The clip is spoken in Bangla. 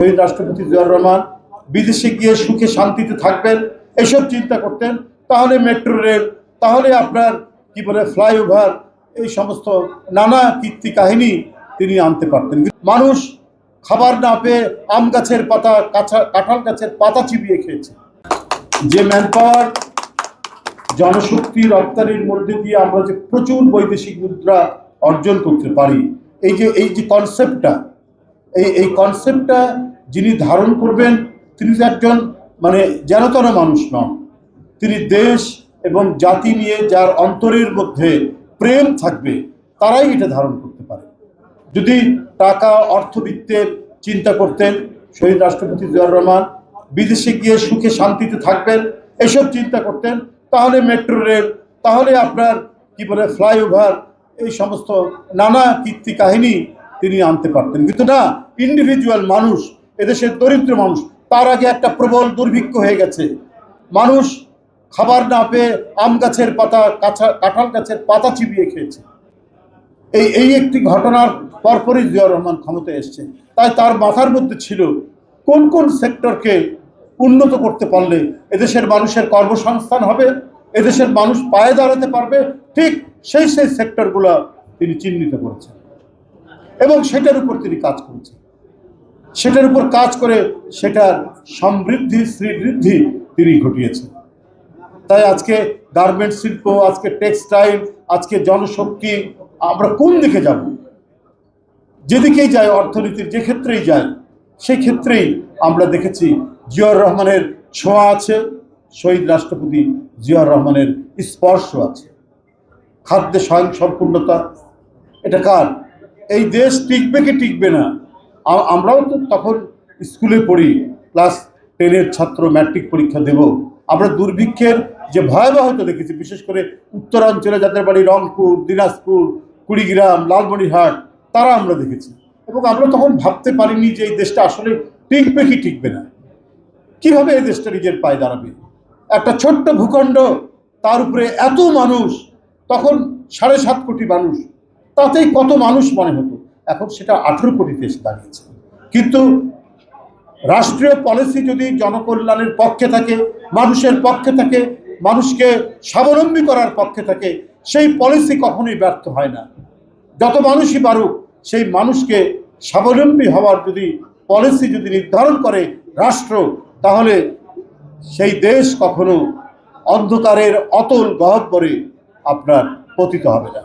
শহীদ রাষ্ট্রপতি জিয়াউর রহমান বিদেশে গিয়ে সুখে শান্তিতে থাকবেন এসব চিন্তা করতেন, তাহলে মেট্রো রেল, তাহলে আপনার কি বলে ফ্লাইওভার, এই সমস্ত নানা কীর্তি কাহিনী তিনি আনতে পারতেন। মানুষ খাবার না পেয়ে আম গাছের পাতা, কাঁঠাল গাছের পাতা চিবিয়ে খেয়েছে। যে ম্যান পাওয়ার, জনশক্তি রপ্তানির মধ্যে দিয়ে আমরা যে প্রচুর বৈদেশিক মুদ্রা অর্জন করতে পারি, এই যে কনসেপ্টটা, এই কনসেপ্টটা যিনি ধারণ করবেন তিনি একজন যেনতেন মানুষ নন। তিনি দেশ এবং জাতি নিয়ে যার অন্তরের মধ্যে প্রেম থাকবে তারাই এটা ধারণ করতে পারে। যদি টাকা অর্থবিত্তের চিন্তা করতেন শহীদ রাষ্ট্রপতি জিয়াউর রহমান, বিদেশে গিয়ে সুখে শান্তিতে থাকবেন এসব চিন্তা করতেন, তাহলে মেট্রো রেল, তাহলে আপনার কি বলে ফ্লাইওভার, এই সমস্ত নানা কীর্তি কাহিনী তিনি আনতে পারতেন। কিন্তু না, ইন্ডিভিজুয়াল মানুষ, এদেশের দরিদ্র মানুষ, তার আগে একটা প্রবল দুর্ভিক্ষ হয়ে গেছে। মানুষ খাবার না পেয়ে আম গাছের পাতা, কাঁঠাল গাছের পাতা চিবিয়ে খেয়েছে। এই একটি ঘটনার পরপরই জিয়াউর রহমান ক্ষমতায় এসছে। তাই তার মাথার মধ্যে ছিল কোন কোন সেক্টরকে উন্নত করতে পারলে এদেশের মানুষের কর্মসংস্থান হবে, এদেশের মানুষ পায়ে দাঁড়াতে পারবে, ঠিক সেই সেক্টরগুলো তিনি চিহ্নিত করেছেন এবং সেটার উপর তিনি কাজ করেছেন। সেটার উপর কাজ করে সেটার সমৃদ্ধি, শ্রীবৃদ্ধি তিনি ঘটিয়েছেন। তাই আজকে গার্মেন্টস শিল্প, আজকে টেক্সটাইল, আজকে জনশক্তি, আমরা কোন দিকে যাব? যেদিকেই যাই, অর্থনীতির যে ক্ষেত্রেই যাই, সেই ক্ষেত্রেই আমরা দেখেছি জিয়াউর রহমানের ছোঁয়া আছে, শহীদ রাষ্ট্রপতি জিয়াউর রহমানের স্পর্শ আছে। খাদ্যে স্বয়ংসম্পূর্ণতা, এটা কার? এই দেশ টিকবে কি টিকবে না? আমরাও তো তখন স্কুলে পড়ি, ক্লাস 10-এর ছাত্র, ম্যাট্রিক পরীক্ষা দেব। আমরা দুর্ভিক্ষের যে ভয়াবহতা দেখেছি, বিশেষ করে উত্তরাঞ্চলে যাদের বাড়ি রংপুর, দিনাজপুর, কুড়িগ্রাম, লালমনিরহাট, তারা আমরা দেখেছি। এবং আমরা তখন ভাবতে পারিনি যে এই দেশটা আসলে টিকবে কি টিকবে না, কিভাবে এই দেশটা নিজের পায়ে দাঁড়াবে। একটা ছোট্ট ভূখণ্ড, তার উপরে এত মানুষ, তখন 7.5 কোটি মানুষ, তাতেই কত মানুষ মনে হতো। এখন সেটা 18 কোটিতে এসে দাঁড়িয়েছে। কিন্তু রাষ্ট্রীয় পলিসি যদি জনকল্যাণের পক্ষে থাকে, মানুষের পক্ষে থাকে, মানুষকে স্বাবলম্বী করার পক্ষে থাকে, সেই পলিসি কখনোই ব্যর্থ হয় না। যত মানুষই পারুক, সেই মানুষকে স্বাবলম্বী হওয়ার যদি পলিসি যদি নির্ধারণ করে রাষ্ট্র, তাহলে সেই দেশ কখনো অন্ধকারের অতল গহ্বরে আপনার পতিত হবে না।